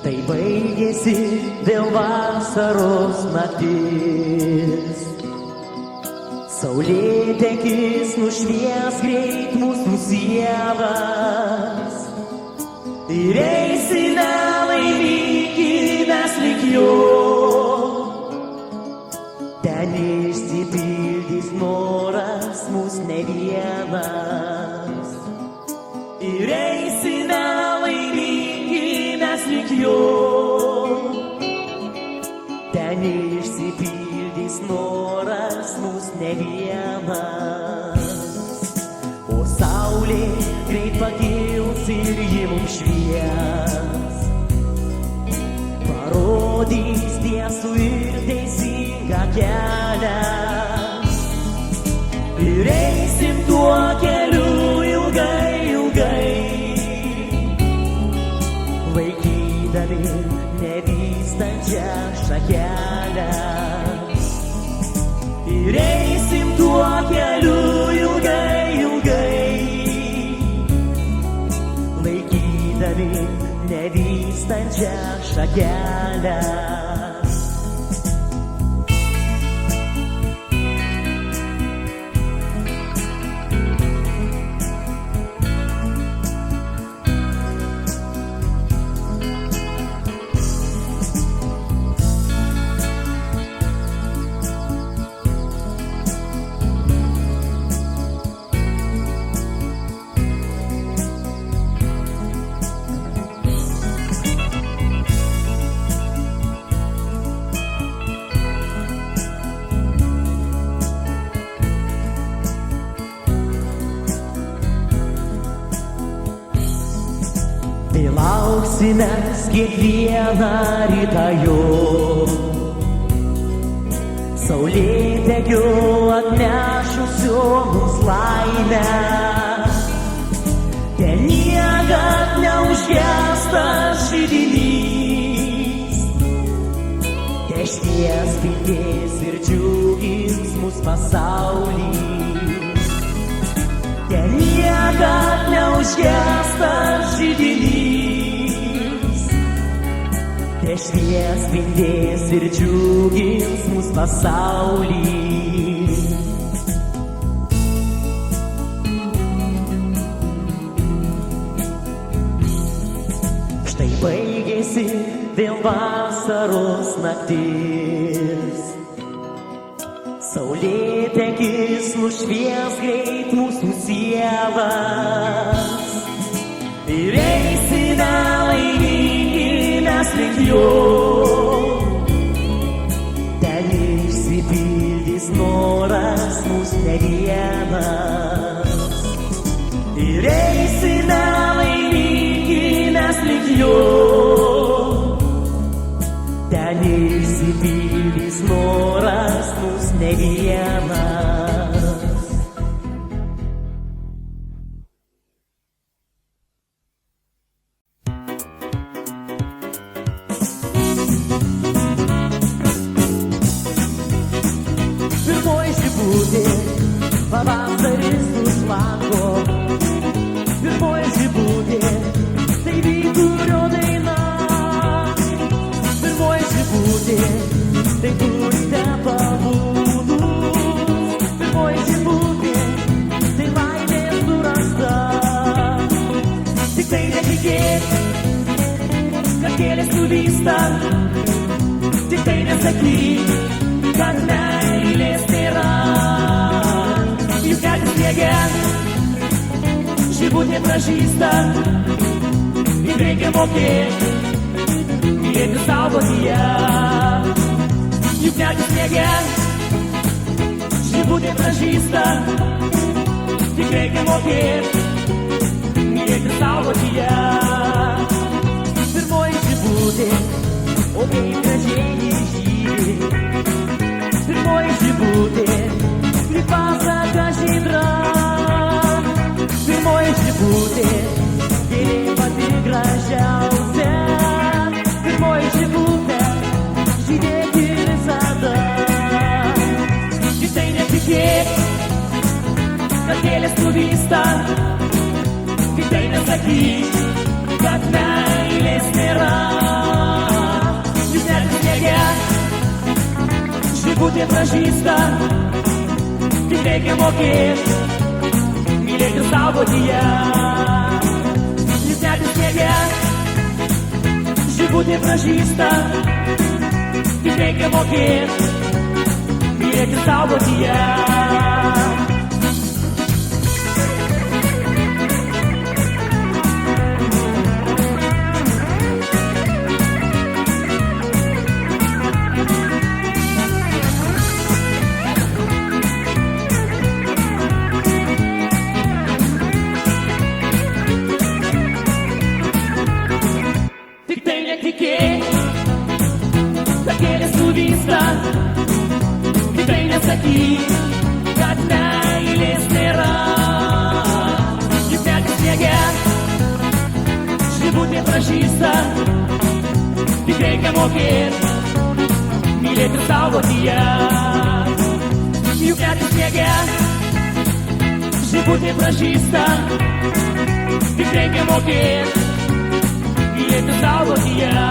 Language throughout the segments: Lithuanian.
Štai baigėsi vėl vasaros naktis, saulėtekis nušvies greit mūsų sielas ir eisime laimingi mes lig jo. Ten išsipildys noras mūs ne vienas ir eisime laimingi mes lig jo. Ten išsipildys noras mūs ne vienas, o saulė greit pakils ir ji mums švies, parodys tiesų ir teisingą kelią ir eisim tuo keliu ilgai, ilgai, laikydami nevystančią šakelę. Ir eisim tuo keliu ilgai, ilgai, laikydami nevystančią šakelę. Tai lauksime kiekvieną rytą jo, saulėtekio atnešusio mums laimę. Ten niekad neužgestas židinys, tešvies spindės ir džiugins mus pasaulį. Ten niekad neužgestas židinys, tešvies spindės ir džiugins mus pasaulį. Štai baigėsi vėl vasaros naktis, saulėtekis nušvies greit mūsų sielas ir eisime laimingi mes lig jo. Ten išsipildys noras mūs ne vienas ir eisime laimingi mes lig jo. Ten išsipildys noras mūs ne vienas. Pirmoji žibutė, pavasaris už lango. Pirmoji žibutė, tai vyturio daina. Pirmoji žibutė, tai turite pabūdus. Pirmoji žibutė, tai laimės surasta. Tik tai netikėk, kad kelias nuvysta. Tik tai nesakyk, kad meilės nėra. Juk net sniege žibutė pražysta ir reikia mokėti ir saugoti ją. Juk net sniege žibutė pražysta, tik reikia mokėti ir saugoti ją. Pirmoji žibutė, o kaip gražiai žydi. Pirmoji žibutė, lyg pasaka žydra. Pirmoji žibutė, gėlė pati gražiausia. Pirmoji žibutė, žydėti visada. Tik tai netikėk, kad gėlės nuvysta. keista, kai tai nesakyk, kad meilės nėra. Juk net sniege žibutė pražysta, tik reikia mokėti ir saugoti ją. Juk net sniege žibutė pražysta, tik reikia mokėti ir saugoti ją. Pirmoji žibutė, o kaip gražiai žydi. Pirmoji žibutė, lyg pasaka žydra. Pirmoji žibutė, gėlė pati gražiausia. Pirmoji žibutė, žydėti visada. Tik tai netikėk, kad gėlės nuvysta. Tik tai nesakyk, kad meilės nėra. būti pražįsta, tik reikia mokėti mylėti ir saugoti ją. Jis net įsmėgia, būti pražįsta, tik reikia mokėti mylėti ir saugoti ją. Tikrai nesakyk, kad meilės nėra. Juk net įsmėgia, ši būti pražįsta, tik reikia mokėti mylėti ir saugoti ją. Juk net įsmėgia, ši būti pražįsta, tik reikia mokėti mylėti ir saugoti ją.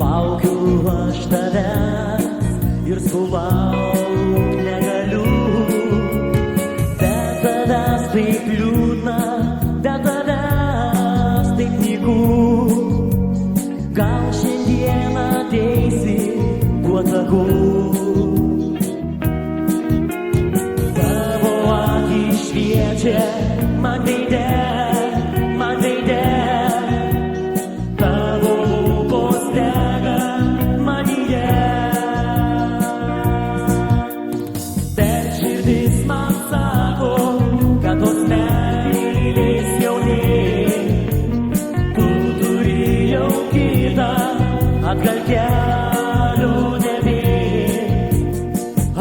Laukiu aš tavęs ir sulaukt negaliu. Be tavęs taip liūdna, be tavęs taip nyku. Gal šiandien ateisi, tuo taku. Tavo akys šviečia man veide. Atgal kelio nebėr,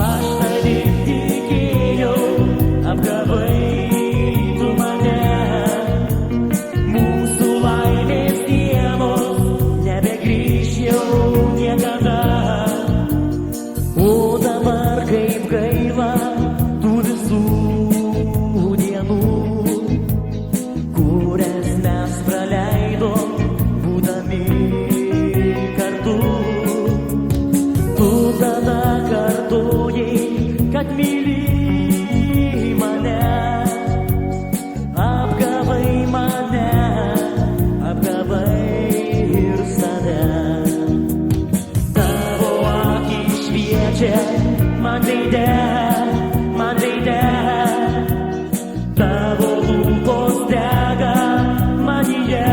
aš tavim tikėjau, apgavai tu mane. Mūsų laimės dienos nebegrįš jau niekada. O dabar kaip gaila tų visų dienų, kurias mes praleidom būdami. Kad myli mane, apgavai mane, apgavai ir save. Tavo akys šviečia man veide, tavo lūpos dega manyje.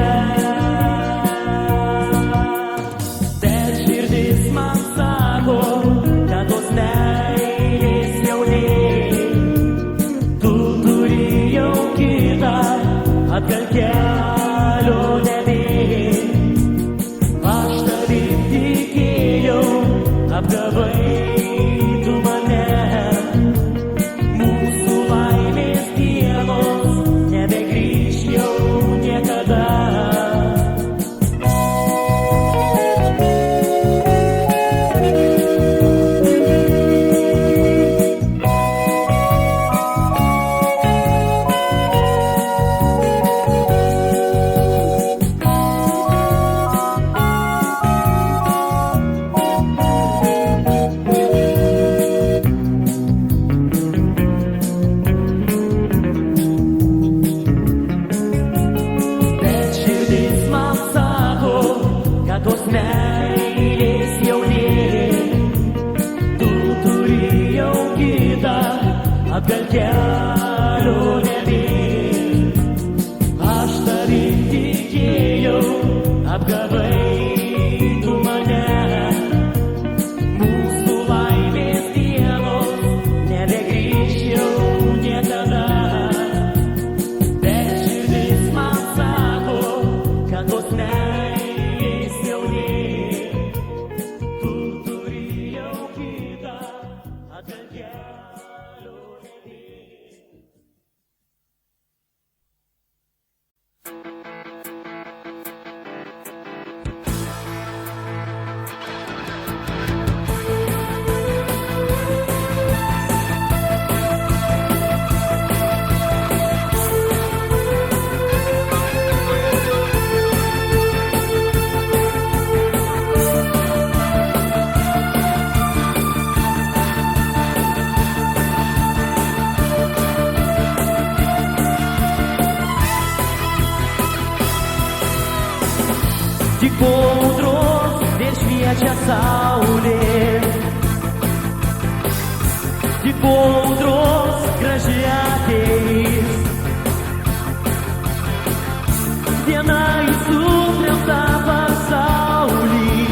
Bet širdis man sako, kad tos atgal kelio nebėr, aš tavim tikėjau, apgavai tu mane. Mūsų laimės dienos nebegrįš jau niekada. Atgal kelio nebėr, aš tavim tikėjau, apgavai tu mane. po audros vėl šviečia saulė. Tik po audros graži ateis diena į sutremtą pasaulį.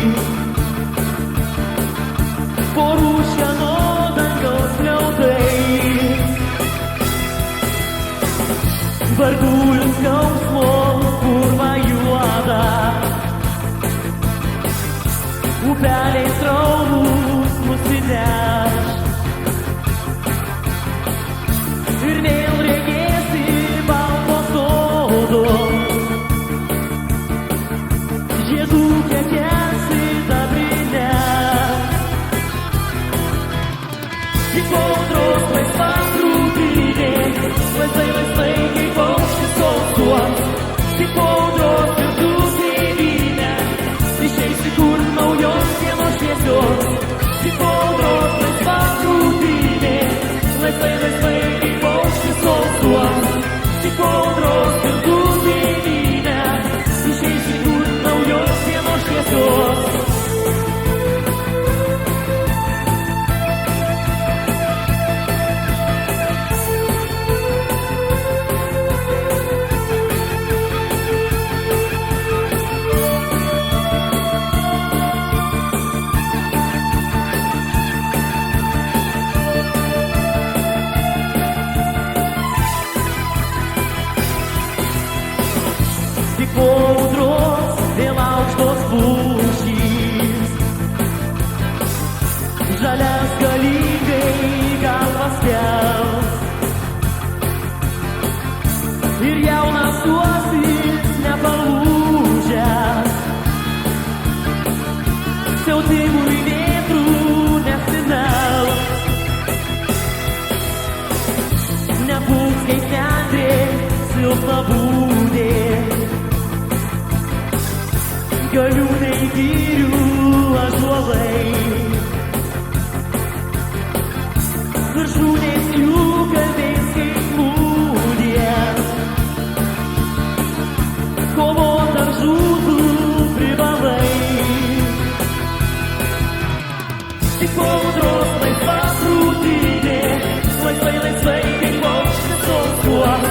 Po rūškano dangaus skliaudais vargų ir skausmo purva juoda. Upeliais sraunus nusineš ir vėl regėsi balto sodo. Žiedų kekelsi dabrinę, tik po audros laisva krūtinė, laisvai, laisvai kaip paukštis alsuos. Tik po audros ir tu tėvynė, išeisi kur naujos dienos šviesios. Tik po audros laisva krūtinė, laisvai, laisvai kaip paukštis alsuos. Tik po audros ir tu tėvynė, išeisi kur naujos dienos šviesios. Tik po audros vėl aukštos pušys, žalias galingai galvas kels. Ir jaunas uosis nepalūžęs, siautymui vėtrų nesimels. Nebūk kaip nendrė, silpna būdė, galiūnai girių ąžuolai, viršūnės jų kalbės kaip mūdės, kovot ar žūtų privalai. Tik po audros laisva krūtinė, laisvai, laisvai kaip paukštis alsuos.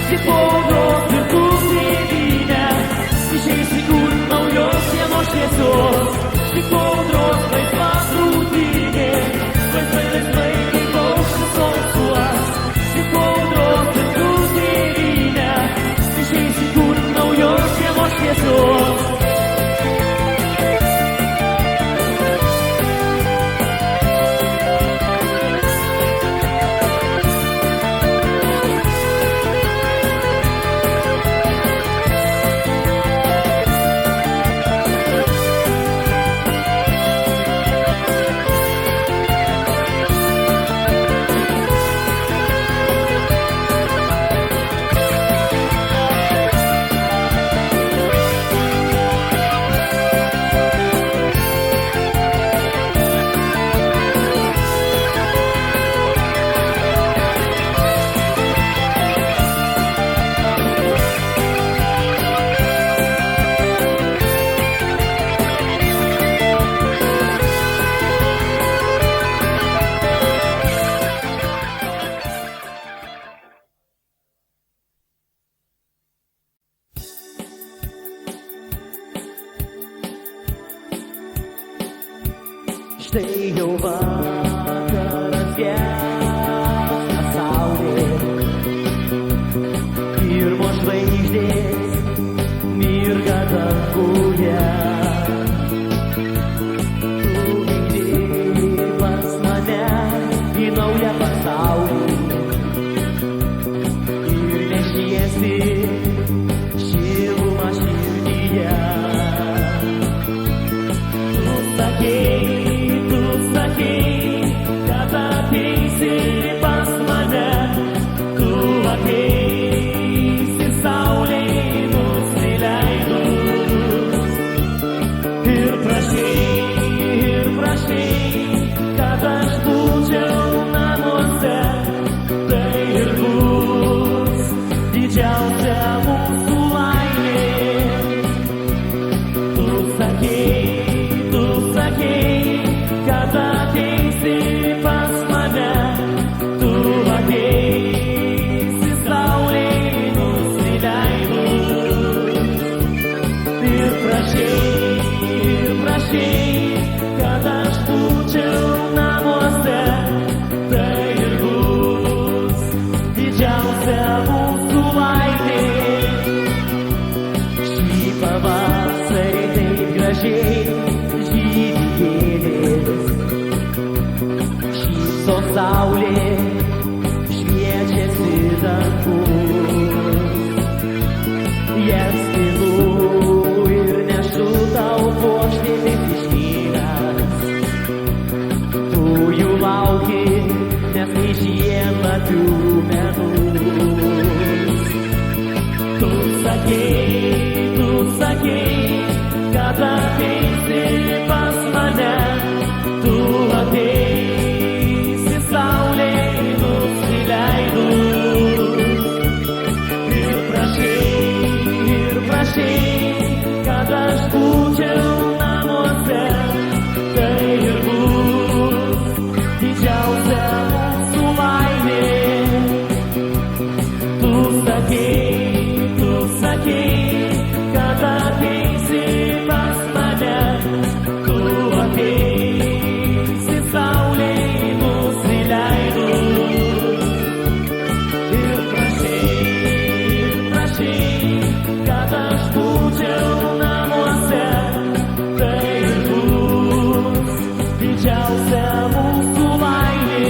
Tik po audros ir tu tėvynė, išeisi kur naujos dienos šviesios. Tik po audros laisva krūtinė, laisvai, laisvai kaip paukštis alsuos. visos saulė šviečiasi dangus. Jas tylu ir nešu tau puokštėmis išnyras. Tu jų lauki, nes tai žiemą tų menus. Tu sakei, kad ateisi pas mane. Tu ateisi saulei nusileidus. Ir prašei, kad aš būčiau namuose. Tai ir bus didžiausia mūsų laimė. Tu sakei, kad ateisi pas mane. Tu ateisi saulei nusileidus. Ir prašei, kad aš būčiau namuose. Tai ir bus didžiausia mūsų laimė.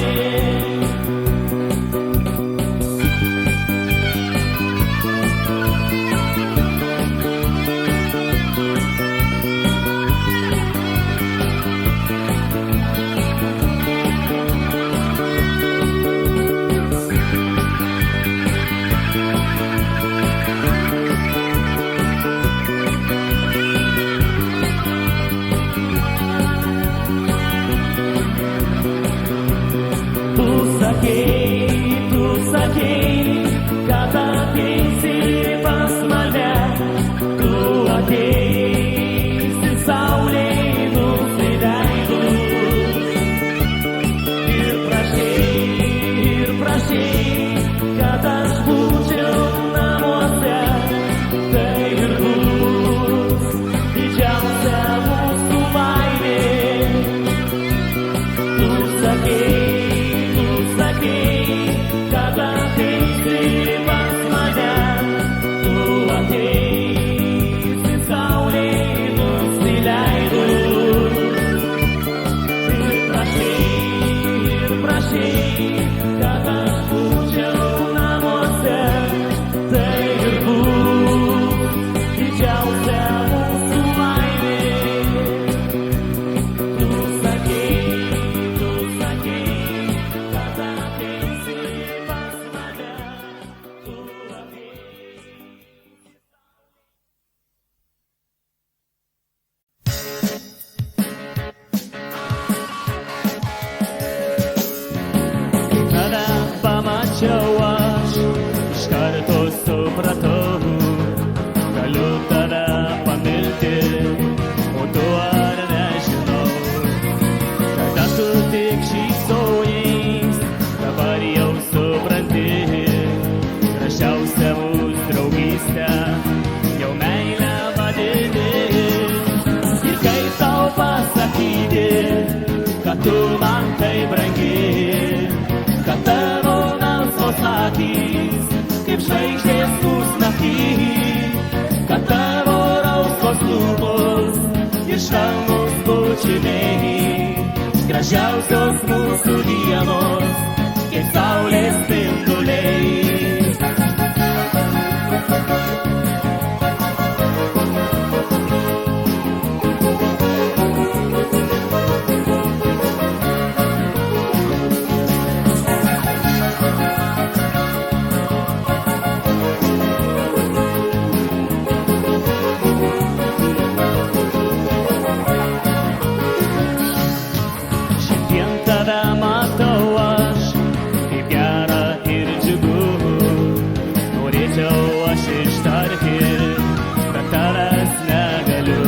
Tu sakei, kad ateisi pas mane. Tu ateisi saulei nusileidus. Ir prašei, kad aš būčiau namuose. Tai ir bus didžiausia mūsų laimė. Tu sakei, kad ateisi pas mane. Tu ateisi saulei nusileidus. Ir prašei, kad aš būčiau namuose. Tai ir bus didžiausia mūsų laimė. Tu sakei, kad ateisi pas mane. Tu ateisi. Kada pamačiau aš, iš karto supratau, galiu tave pamilti, o tu ar nežinau. Kada tu tik šypsojais, dabar jau supranti, gražiausia mūsų draugystė, jau meilę vadini. Ir kaip tau pasakyti, kad tu man tai brangi, kad tavo melsvos akys, kaip žvaigždės pusnaktį, kad tavo rausvos lūpos ir švelnūs bučiniai, gražiausios mūsų dienos, kaip saulės spinduliai. Šiandien tave matau aš, kaip gera ir džiugu. Norėčiau aš ištarti, bet tavęs negaliu.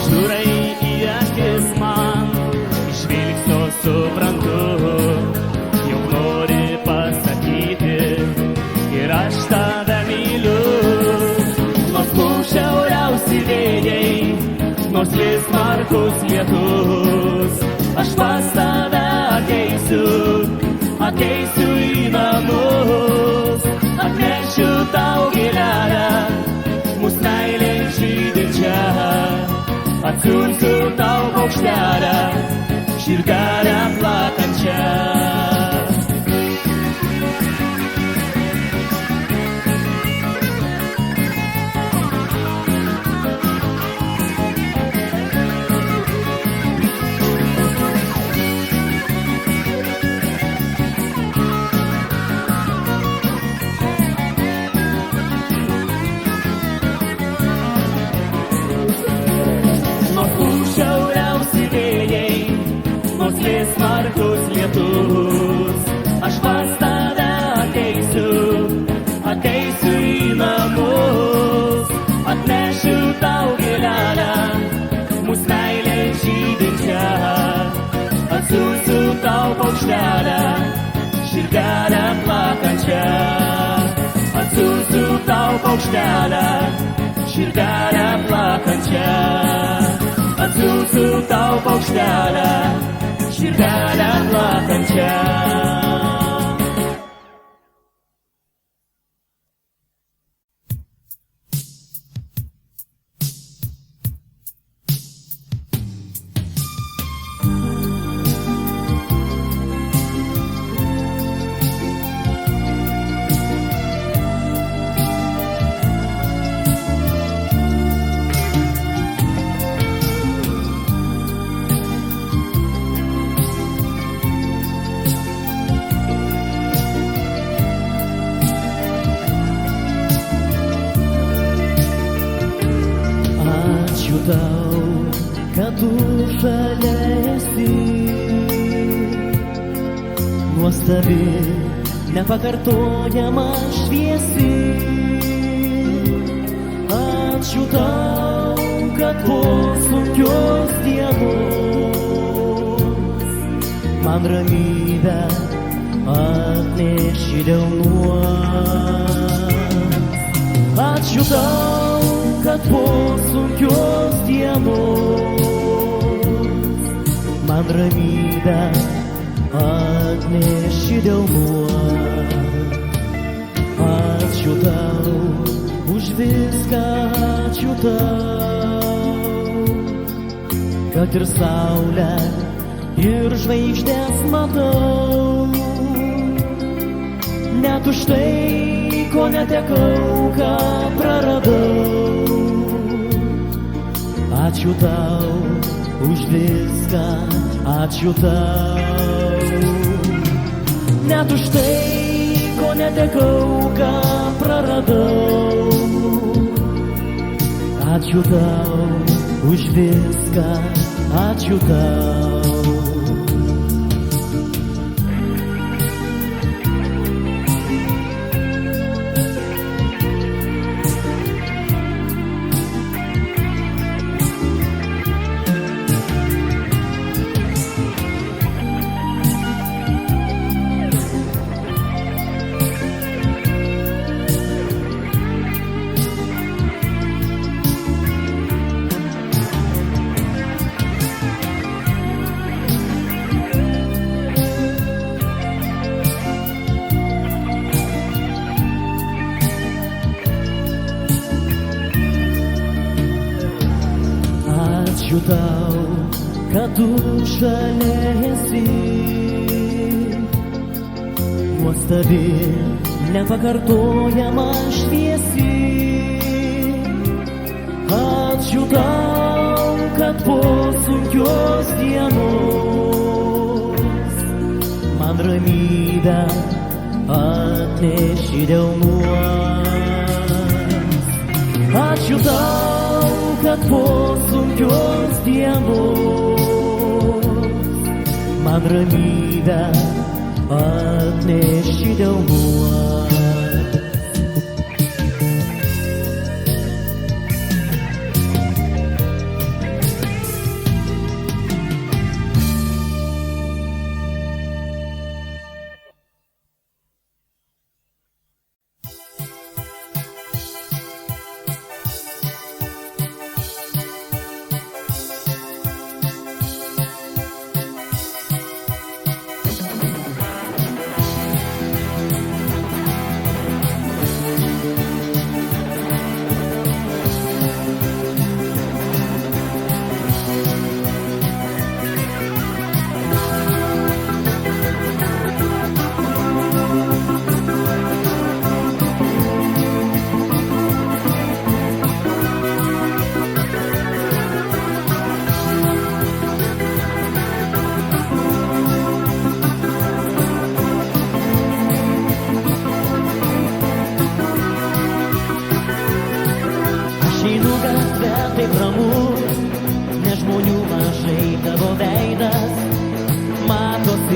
Žiūrai į akis man, iš žvilgsnio suprantu, jau nori pasakyti, ir aš tave myliu. Nors kur šiauriausi vėjai, nors lis smarkus lietus, aš pas tave ateisiu į namus, atnešiu tau gėlelę, mūsų meilė žydinčią, atsiųsiu tau paukštelę, širdelę plakant. smarkus lietus. Aš pas tave ateisiu į namus, atnešiu tau gėlelę, mūsų meilė žydinčią. Atsiųsiu tau paukštelę, širdelę plakančią. Atsiųsiu tau paukštelę, širdelę plakančią. Atsiųsiu tau paukštelę, širdelę plakančią. Tau, kad tu šalia esi, nuostabi, nepakartojama šviesi. Ačiū tau, kad po sunkios dienos man ramybę atneši delnuos. Ačiū tau, kad po sunkios dienos man ramybę atneši delnuos. Ačiū tau už viską, ačiū tau, kad ir saulę, ir žvaigždės matau. Net už tai, ko netekau, ką praradau. Ačiū tau už viską, ačiū tau. Net už tai, ko netekau, ką praradau. Ačiū tau už viską, ačiū tau. Ačiū tau, kad tu šalia esi, nuostabi, nepakartojama šviesi. Ačiū tau, kad po sunkios dienos man ramybę atneši delnuos. Ačiū tau, kad po sunkios dienos man ramybę atneši delnuos.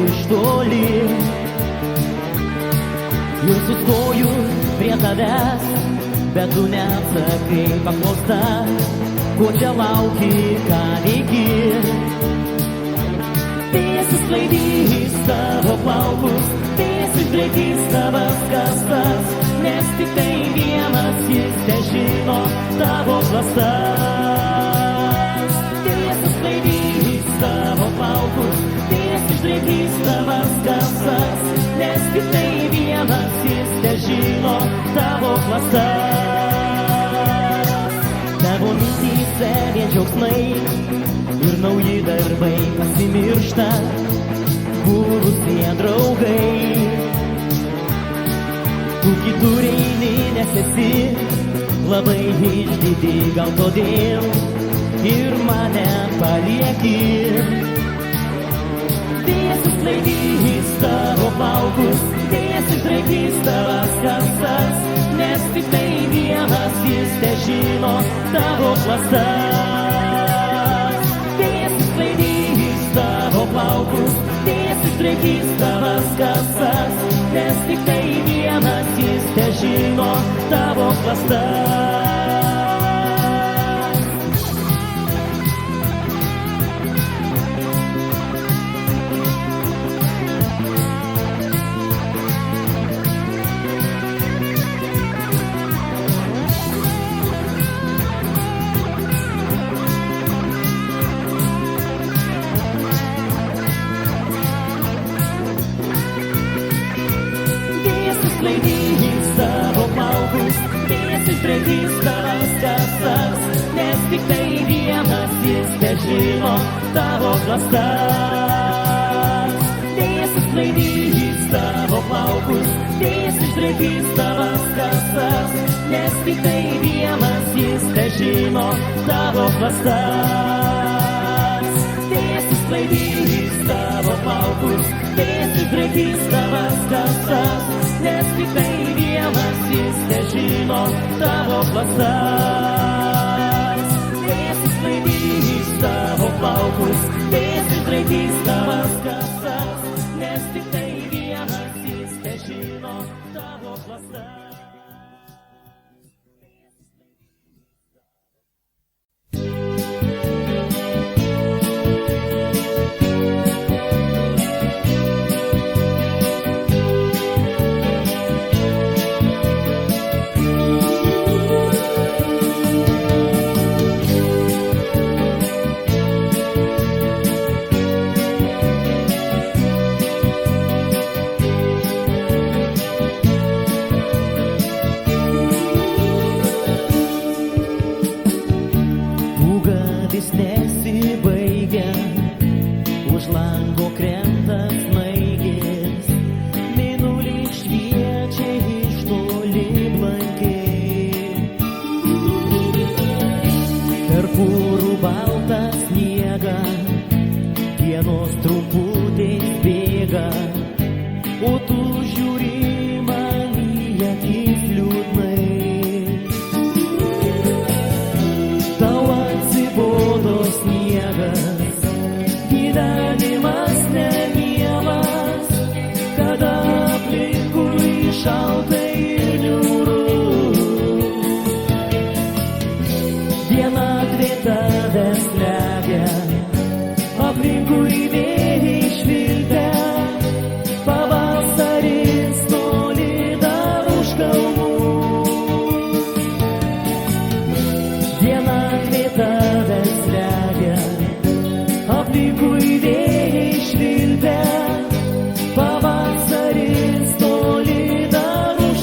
iš toli. Ir sustoju prie tavęs, bet tu neatsakai paklausta, ko čia lauki, ką veiki. Vėjas išsklaidys tavo plaukus, vėjas išdraikys tavas kastas, nes tik tai vienas jis težino tavo klastas. Vėjas išsklaidys tavo plaukus, vėjas išdraikys tavas kastas, nes tik tai vienas jis težino tavo klastas. Tavo mintyse vien džiaugsmai ir nauji darbai pasimiršta, buvusie draugai. Tu kitur eini, nes esi labai išdidi, gal todėl ir mane palieki. Vėjas išsklaidys tavo plaukus, vėjas išdraikys tavas kasas, nes tik tai vienas jis težino tavo klastas. Vėjas išsklaidys tavo plaukus, vėjas išdraikys tavas kasas, nes tik tai vienas jis težino tavo klastas. Išsklaidys tavo plaukus, vėjas išdraikys tavas kasas, nes tik tai vienas jis težino tavo klastas. Vėjas išsklaidys tavo plaukus, vėjas išdraikys tavas kasas, nes tik tai vienas jis težino tavo klastas. Vėjas išsklaidys tavo plaukus, vėjas išdraikys tavas kasas, nes tik tai vienas jis težino tavo klastas. Vėjas išsklaidys tavo plaukus, vėjas išdraikys tavas kasas, nes tik tai vienas jis težino tavo klastas. Nesibaigia, už lango krenta snaigės, mėnulį šviečia iš toli blankiai. Per purų baltą sniegą dienos trumputės bėga, o tu žiūri man į akis liūdnai. Tau atsibodo sniegas, gyvenimas nemielas, kada aplinkui šalta ir niūru. Vienatvė tave slegia, aplinkui vėjai švilpia, pavasaris toli dar už kalnų. Vienatvė tave slegia, aplinkui vėjai švilpia, pavasaris toli dar už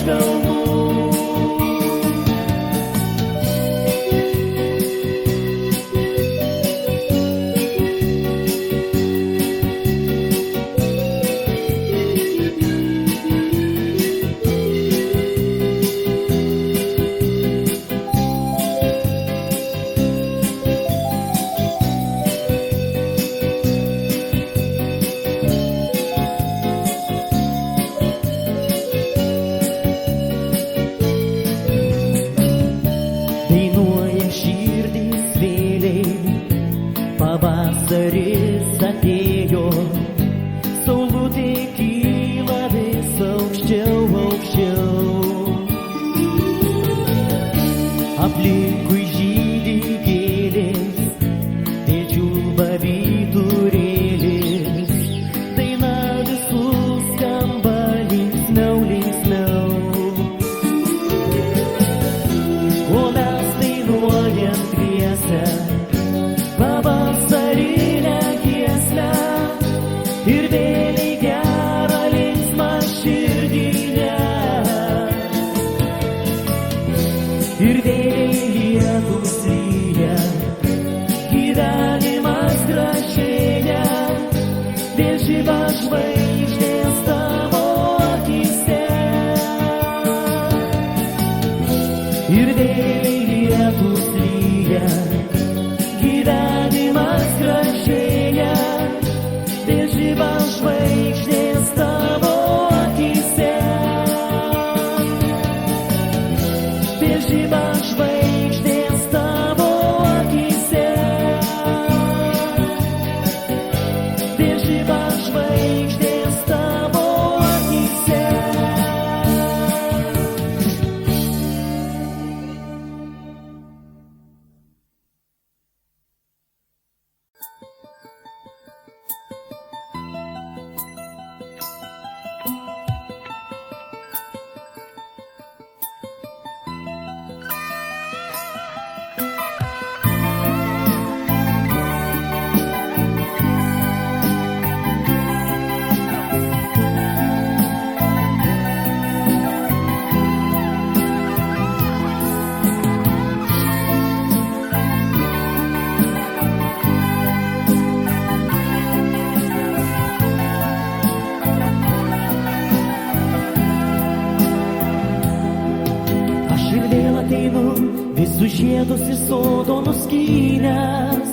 ateinu, visus žiedus į sodo nuskynęs.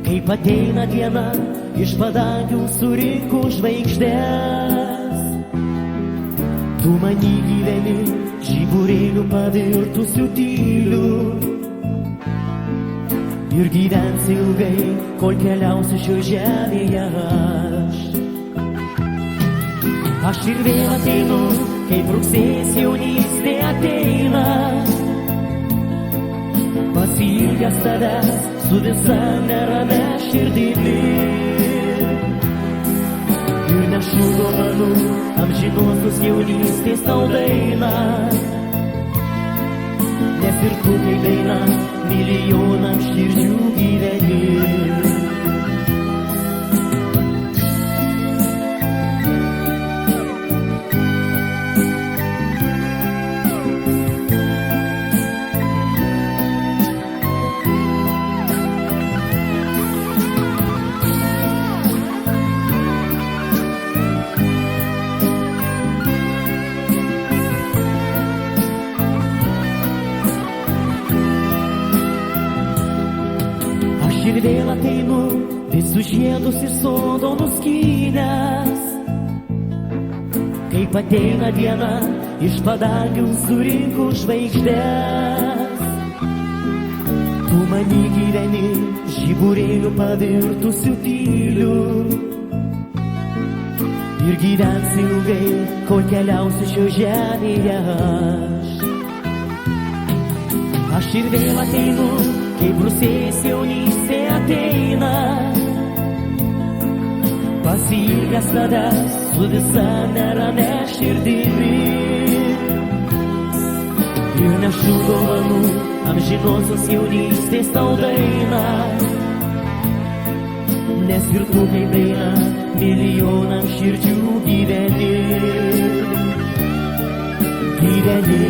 Kaip ateina diena, iš padangių surinku žvaigždės. Tu many gyveni, žiburėlių pavirtusių tylių. Ir gyvensi ilgai, kol keliausiu šio žemėje aš. Aš ir vėl ateinu, kaip rugsėjais jaunystė ateina. Pasiilgęs tavęs su visa nerame širdimi. Ir nešu dovanų amžinosios jaunystės tau dainą. Nes ir tu kaip daina milijonam širdžių gyveni. Ir vėl ateinu, visus žiedus į sodo nuskynęs. Kaip ateina diena, iš padangių surinku žvaigždės. Tu many gyveni, žiburėlių pavirtusių tylių. Ir gyvensi ilgai, kol keliausiu šio žemėje aš. Aš ir vėl ateinu, kaip rugsėjais jaunystė ateina. Pasiilgęs tavęs su visa nerame širdimi. Ir nešu dovanų amžinosios jaunystės tau dainą. Nes ir tu kaip daina milijonam širdžių gyveni. Gyveni.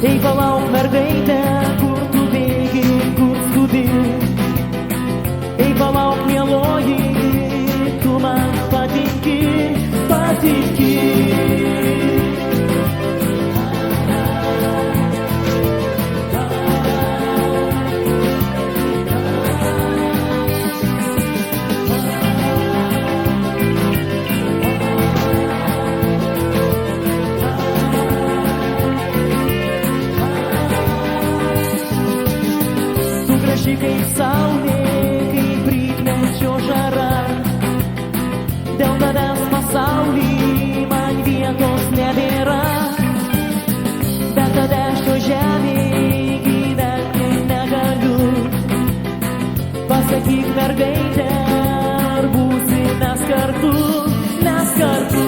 Ei, palauk mergaitė, kur tu bėgi, kur skubi. Ei, palauk mieloji, tu man patinki, patinki. Kaip saulė, kaip rytmečio žara, dėl tavęs pasaulį man vietos nebėra. Bet tada šio žemėj gyventi negaliu. Pasakyk mergaitė, ar būsi mes kartu, mes kartu.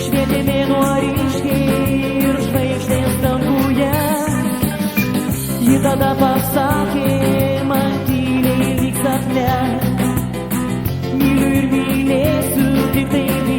Švietė mėnuo ryškiai ir žvaigždės danguje. Ji tada pasakė man tyliai lyg sapne: Nisso que tem